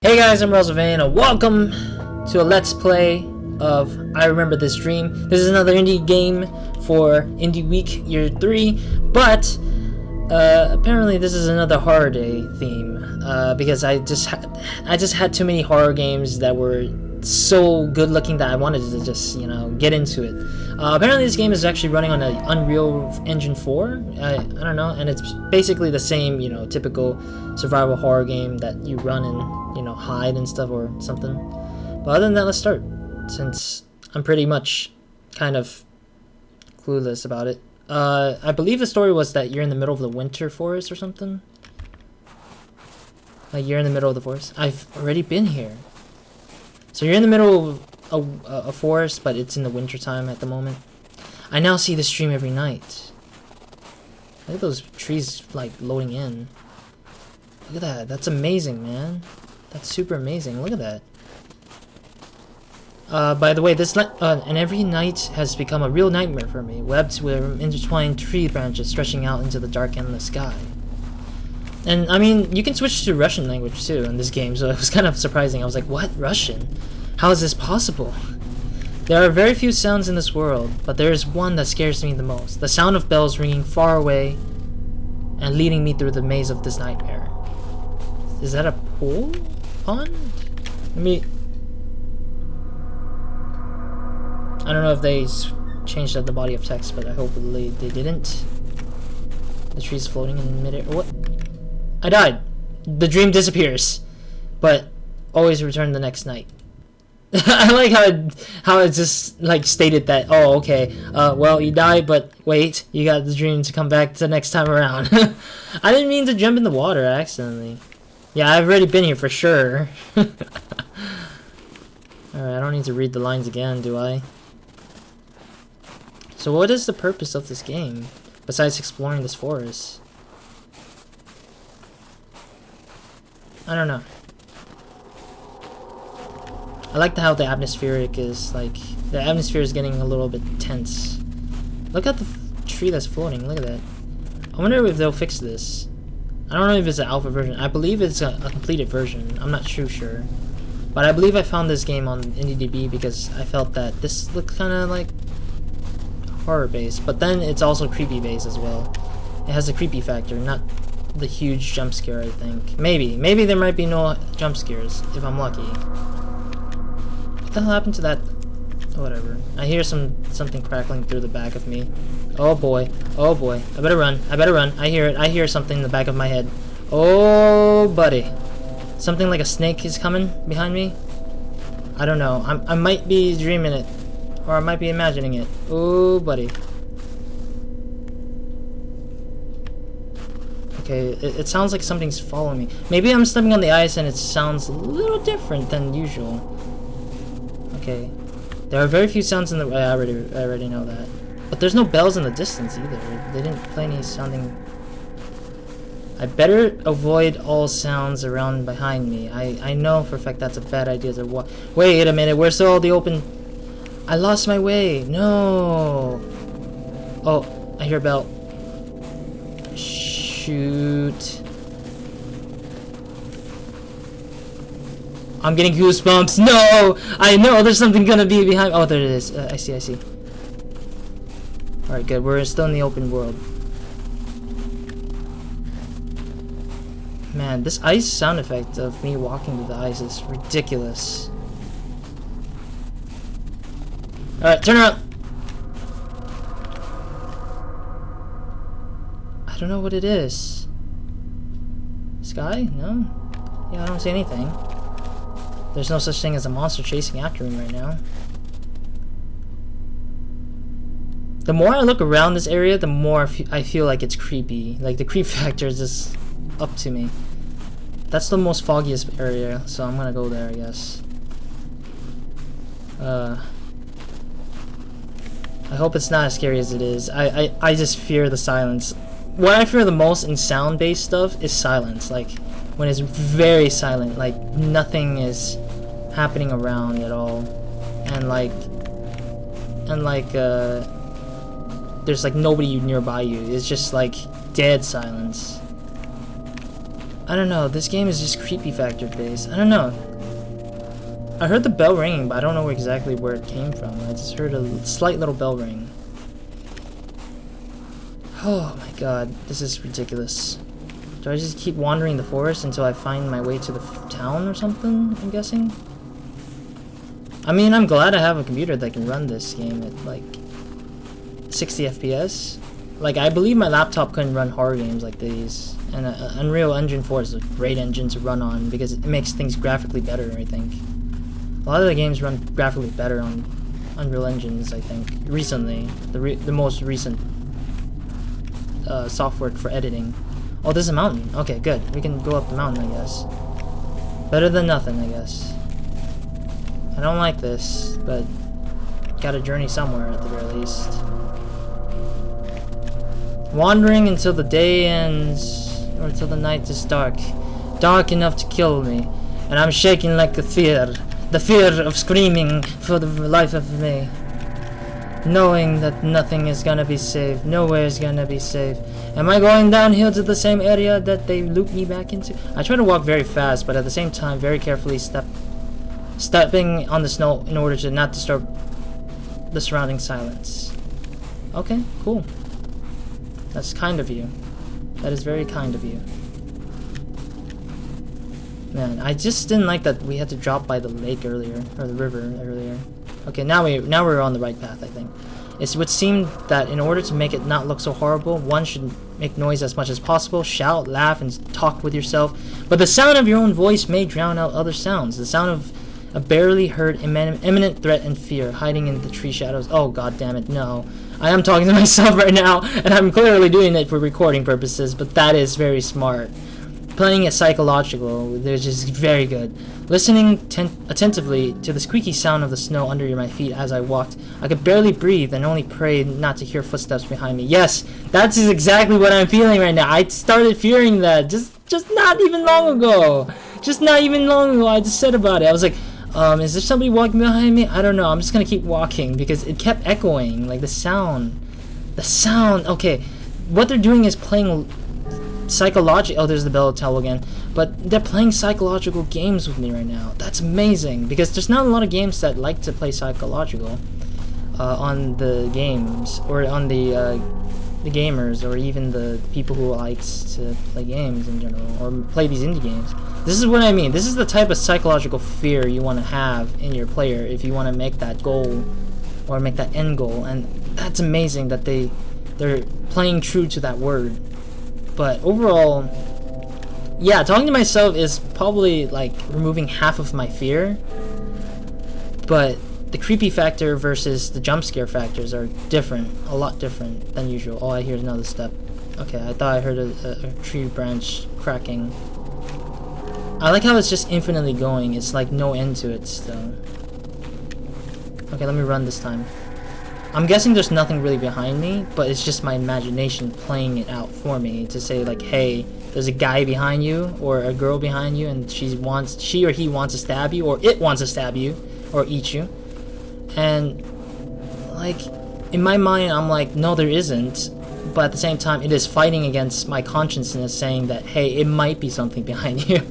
Hey guys, I'm Rosalvane, and welcome to a Let's Play of I Remember This Dream. This is another indie game for Indie Week Year 3, but apparently this is another horror day theme, because I just had too many horror games that were so good looking that I wanted to just, get into it. Apparently this game is actually running on an Unreal Engine 4, I don't know, and it's basically the same, typical survival horror game that you run in, hide and stuff or something. But other than that, let's start, since I'm pretty much kind of clueless about it. I believe the story was that you're in the middle of the winter forest or something. Like you're in the middle of the forest. I've already been here. So you're in the middle of a forest, but it's in the winter time at the moment. I now see the stream every night. Look at those trees like loading in. Look at that. That's amazing, man. That's super amazing. Look at that. By the way, and every night has become a real nightmare for me. Webs with intertwined tree branches stretching out into the dark endless sky. And I mean, you can switch to Russian language too in this game, so it was kind of surprising. I was like, what? Russian? How is this possible? There are very few sounds in this world, but there is one that scares me the most. The sound of bells ringing far away and leading me through the maze of this nightmare. Is that a pool? Pond? Let me... I don't know if they changed the body of text, but I hope they didn't. The tree's floating in midair. What? I died. The dream disappears, but always return the next night. I like how it just like stated that. Oh, okay. Well, you died, but wait, you got the dream to come back the next time around. I didn't mean to jump in the water accidentally. Yeah, I've already been here for sure. Alright, I don't need to read the lines again, do I? So what is the purpose of this game, besides exploring this forest? I don't know. I like how the atmospheric is, like, the atmosphere is getting a little bit tense. Look at the tree that's floating, look at that. I wonder if they'll fix this. I don't know if it's an alpha version. I believe it's a completed version. I'm not too sure. But I believe I found this game on IndieDB because I felt that this looked kind of like horror based, but then it's also creepy based as well. It has a creepy factor, not the huge jump scare, I think. Maybe there might be no jump scares if I'm lucky. What the hell happened to that? Oh, whatever. I hear something crackling through the back of me. Oh boy. Oh boy. I better run. I hear it. I hear something in the back of my head. Oh buddy. Something like a snake is coming behind me. I don't know. I might be dreaming it. Or I might be imagining it. Oh buddy. Okay, it sounds like something's following me. Maybe I'm stepping on the ice and it sounds a little different than usual. Okay. There are very few sounds in the... I already know that. But there's no bells in the distance either. They didn't play any sounding... I better avoid all sounds around behind me. I know for a fact that's a bad idea to walk... Wait a minute, where's all the open... I lost my way. No. Oh, I hear a bell. Shoot. I'm getting goosebumps. No! I know there's something gonna be behind. Oh, there it is. I see. Alright, good. We're still in the open world. Man, this ice sound effect of me walking through the ice is ridiculous. Alright, turn around! I don't know what it is. Sky? No? Yeah, I don't see anything. There's no such thing as a monster chasing after me right now. The more I look around this area, the more I feel like it's creepy. Like, the creep factor is just up to me. That's the most foggiest area, so I'm gonna go there, I guess. I hope it's not as scary as it is. I just fear the silence. What I fear the most in sound-based stuff is silence. Like, when it's very silent, like, nothing is happening around at all. And there's like nobody nearby you. It's just like dead silence. I don't know, this game is just creepy factor based. I don't know. I heard the bell ringing, but I don't know exactly where it came from. I just heard a slight little bell ring. Oh my god, this is ridiculous. Do I just keep wandering the forest until I find my way to the town or something, I'm guessing? I mean, I'm glad I have a computer that can run this game at like 60 FPS. Like, I believe my laptop couldn't run horror games like these. And Unreal Engine 4 is a great engine to run on because it makes things graphically better, I think. A lot of the games run graphically better on Unreal Engines, I think, recently. The most recent software for editing. Oh, there's a mountain. Okay, good. We can go up the mountain, I guess. Better than nothing, I guess. I don't like this, but gotta journey somewhere at the very least. Wandering until the day ends, or until the night is dark. Dark enough to kill me. And I'm shaking like a fear. The fear of screaming for the life of me. Knowing that nothing is gonna be safe. Nowhere is gonna be safe. Am I going downhill to the same area that they looped me back into? I try to walk very fast, but at the same time, very carefully stepping on the snow in order to not disturb the surrounding silence. Okay, cool. That's kind of you. That is very kind of you. Man, I just didn't like that we had to drop by the lake earlier, or the river earlier. Okay, now we're on the right path, I think. It would seem that in order to make it not look so horrible, one should make noise as much as possible, shout, laugh, and talk with yourself. But the sound of your own voice may drown out other sounds. The sound of a barely heard imminent threat and fear hiding in the tree shadows. Oh, god damn it, no. I am talking to myself right now, and I'm clearly doing it for recording purposes, but that is very smart. Playing it psychological, they're just very good. Listening attentively to the squeaky sound of the snow under my feet as I walked, I could barely breathe and only prayed not to hear footsteps behind me. Yes, that's exactly what I'm feeling right now. I started fearing that just not even long ago. Just not even long ago, I just said about it. I was like, is there somebody walking behind me? I don't know. I'm just gonna keep walking because it kept echoing, like the sound. Okay, what they're doing is playing psychological. Oh, there's the bell towel again. But they're playing psychological games with me right now. That's amazing because there's not a lot of games that like to play psychological on the games or on the gamers or even the people who likes to play games in general or play these indie games. This is what I mean. This is the type of psychological fear you want to have in your player if you want to make that goal or make that end goal, and that's amazing that they're playing true to that word. But overall, yeah, talking to myself is probably like removing half of my fear, but the creepy factor versus the jump scare factors are different, a lot different than usual. Oh, I hear another step. Okay, I thought I heard a tree branch cracking. I like how it's just infinitely going. It's like no end to it still. Okay, let me run this time. I'm guessing there's nothing really behind me, but it's just my imagination playing it out for me to say like, hey, there's a guy behind you or a girl behind you and she or he wants to stab you or it wants to stab you or eat you. And like in my mind I'm like, no, there isn't, but at the same time it is fighting against my consciousness saying that, hey, it might be something behind you.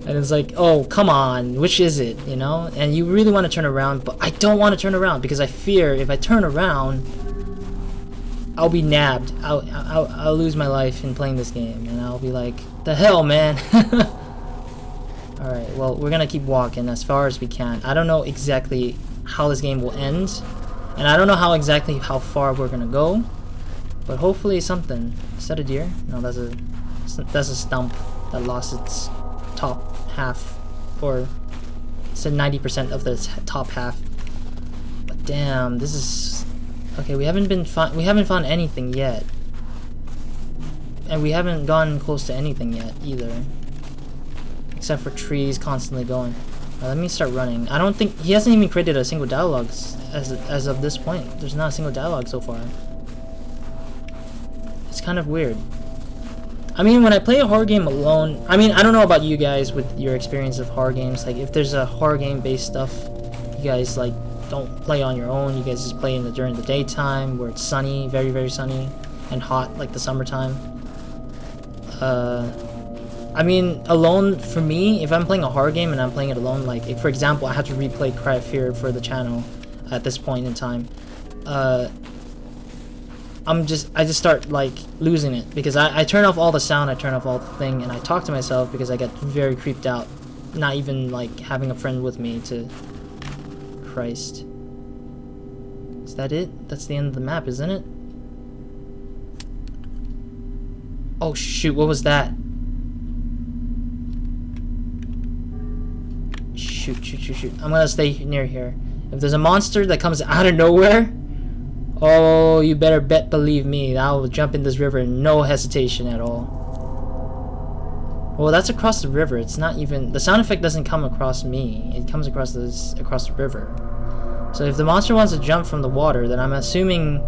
And it's like, oh, come on, which is it, you know? And you really want to turn around, but I don't want to turn around because I fear if I turn around, I'll be nabbed. I'll lose my life in playing this game, and I'll be like, the hell, man. Alright, well, we're gonna keep walking as far as we can. I don't know exactly how this game will end, and I don't know how far we're gonna go, but hopefully something. Is that a deer? No, that's a stump that lost its top half, or said 90% of the top half. But damn, this is okay. We haven't found anything yet, and we haven't gone close to anything yet either, except for trees constantly going. Let me start running. I don't think he hasn't even created a single dialogue as of this point. There's not a single dialogue so far. It's kind of weird. I mean, when I play a horror game alone, I mean, I don't know about you guys with your experience of horror games. Like, if there's a horror game based stuff, you guys like don't play on your own. You guys just play during the daytime where it's sunny, very, very sunny and hot, like the summertime. I mean, alone, for me, if I'm playing a horror game and I'm playing it alone, like, if, for example, I have to replay Cry of Fear for the channel at this point in time, I just start, like, losing it, because I turn off all the sound, I turn off all the thing, and I talk to myself because I get very creeped out, not even, like, having a friend with me to... Christ. Is that it? That's the end of the map, isn't it? Oh, shoot, what was that? Shoot. I'm gonna stay near here. If there's a monster that comes out of nowhere, oh, you better believe me, I will jump in this river, no hesitation at all. Well, that's across the river. It's not even... The sound effect doesn't come across me. It comes across the river. So if the monster wants to jump from the water, then I'm assuming...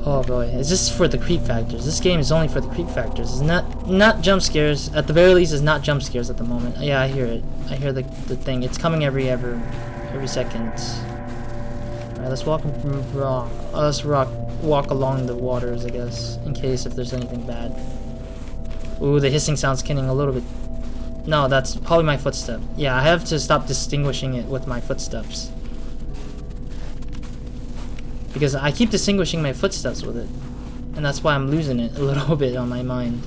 Oh boy, it's just for the creep factors. This game is only for the creep factors. It's not jump scares. At the very least, it's not jump scares at the moment. Yeah, I hear it. I hear the thing. It's coming every second. Alright, let's walk along the waters, I guess, in case if there's anything bad. Ooh, the hissing sound's getting a little bit... No, that's probably my footstep. Yeah, I have to stop distinguishing it with my footsteps. Because I keep distinguishing my footsteps with it. And that's why I'm losing it a little bit on my mind.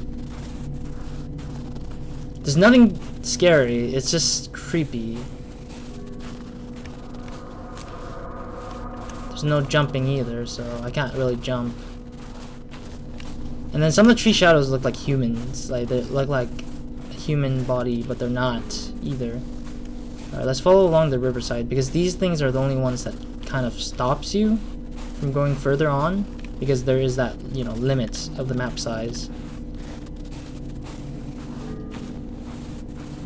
There's nothing scary, it's just creepy. There's no jumping either, so I can't really jump. And then some of the tree shadows look like humans. Like, they look like a human body, but they're not either. Alright, let's follow along the riverside, because these things are the only ones that kind of stops you from going further on, because there is that, you know, limit of the map size.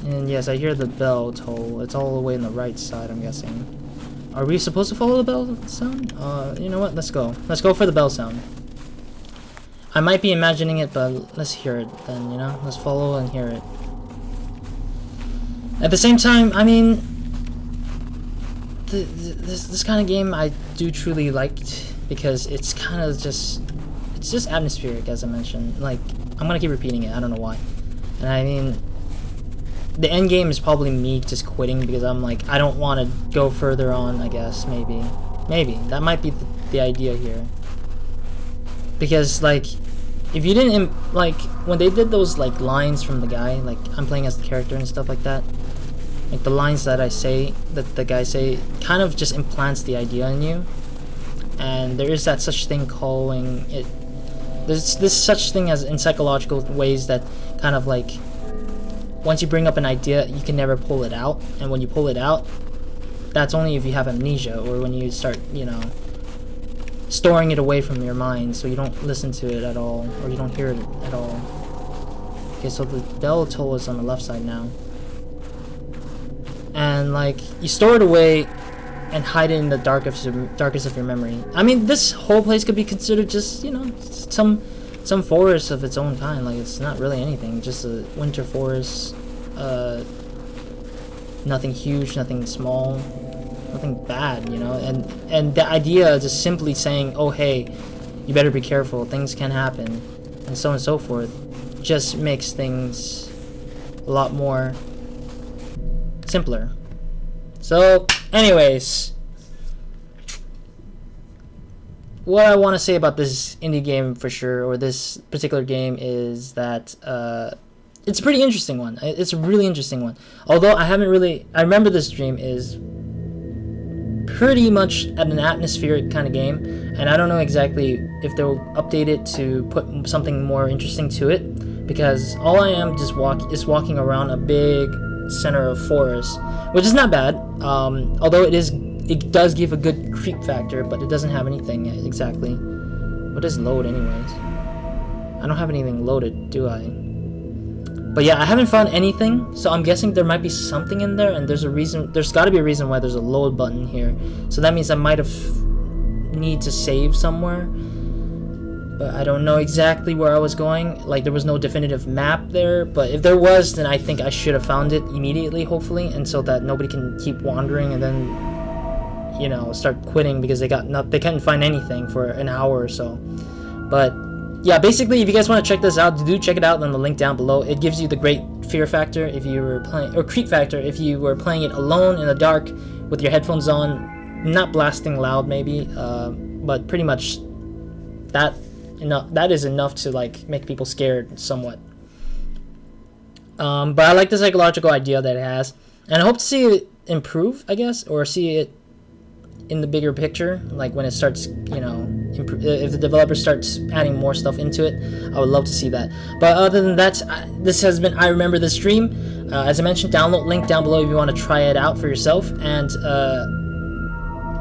And yes, I hear the bell toll. It's all the way on the right side, I'm guessing. Are we supposed to follow the bell sound? You know what? Let's go. Let's go for the bell sound. I might be imagining it, but let's hear it then, you know? Let's follow and hear it. At the same time, I mean, this kind of game I do truly liked, because it's kind of just, it's just atmospheric, as I mentioned. Like, I'm gonna keep repeating it, I don't know why. And I mean, the end game is probably me just quitting, because I'm like, I don't want to go further on, I guess, maybe. That might be the idea here. Because, like, if you didn't, like, when they did those, like, lines from the guy, like, I'm playing as the character and stuff like that, like, the lines that I say, that the guy say, kind of just implants the idea in you. And there is that such thing calling it, there's this such thing as in psychological ways that kind of like, once you bring up an idea, you can never pull it out. And when you pull it out, that's only if you have amnesia, or when you start, you know, storing it away from your mind, so you don't listen to it at all, or you don't hear it at all. Okay, so the bell toll is on the left side now. And, like, you store it away and hide it in the darkest of your memory. I mean, this whole place could be considered just, you know, some forest of its own kind. Like, it's not really anything, just a winter forest. Nothing huge, nothing small, nothing bad, you know. And the idea of just simply saying, oh hey, you better be careful, things can happen, and so on and so forth, just makes things a lot more simpler. So, anyways, what I want to say about this indie game for sure, or this particular game, is that it's a pretty interesting one. It's a really interesting one. Although I remember this dream is pretty much an atmospheric kind of game, and I don't know exactly if they'll update it to put something more interesting to it, because all I am just walking around a big center of forest, which is not bad, although it does give a good creep factor, but it doesn't have anything exactly. What is load anyways? I don't have anything loaded, do I? But yeah, I haven't found anything, so I'm guessing there might be something in there, and there's got to be a reason why there's a load button here. So that means I might have need to save somewhere, but I don't know exactly where I was going. Like, there was no definitive map there, but if there was, then I think I should have found it immediately, hopefully, and so that nobody can keep wandering and then, you know, start quitting because they couldn't find anything for an hour or so. But yeah, basically, if you guys want to check this out, do check it out on the link down below. It gives you the great fear factor if you were playing, or creep factor if you were playing it alone in the dark with your headphones on, not blasting loud maybe, but pretty much that is enough to like make people scared somewhat. But I like the psychological idea that it has, and I hope to see it improve, I guess, or see it in the bigger picture, like when it starts, you know, if the developer starts adding more stuff into it. I would love to see that. But other than that, this has been I Remember This Stream. As I mentioned, download link down below if you want to try it out for yourself. And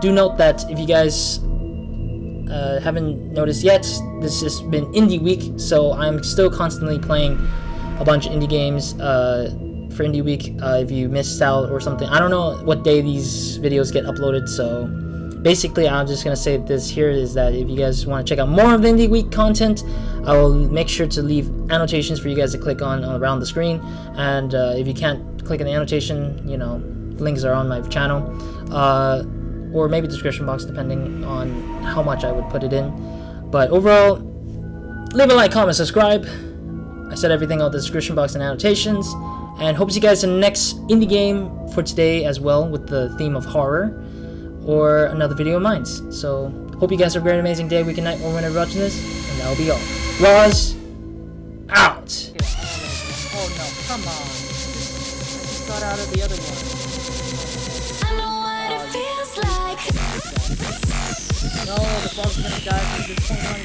do note that if you guys haven't noticed yet, this has been Indie Week, so I'm still constantly playing a bunch of indie games for Indie Week. If you missed out or something, I don't know what day these videos get uploaded, so basically I'm just gonna say this here is that if you guys want to check out more of the Indie Week content, I will make sure to leave annotations for you guys to click on around the screen. And if you can't click on the annotation, you know, links are on my channel, or maybe description box depending on how much I would put it in. But overall, leave a like, comment, subscribe. I said everything on the description box and annotations, and hope to see you guys in the next indie game for today as well, with the theme of horror, or another video of mine. So hope you guys have a great, amazing day, week, and night, or whenever you're watching this, and that'll be all. Was out. Oh no, come on. I just got out of the other one. I know what it feels like. No, the fog's gonna die from this point on.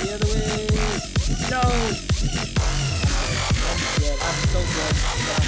The other way. No! I'm so good.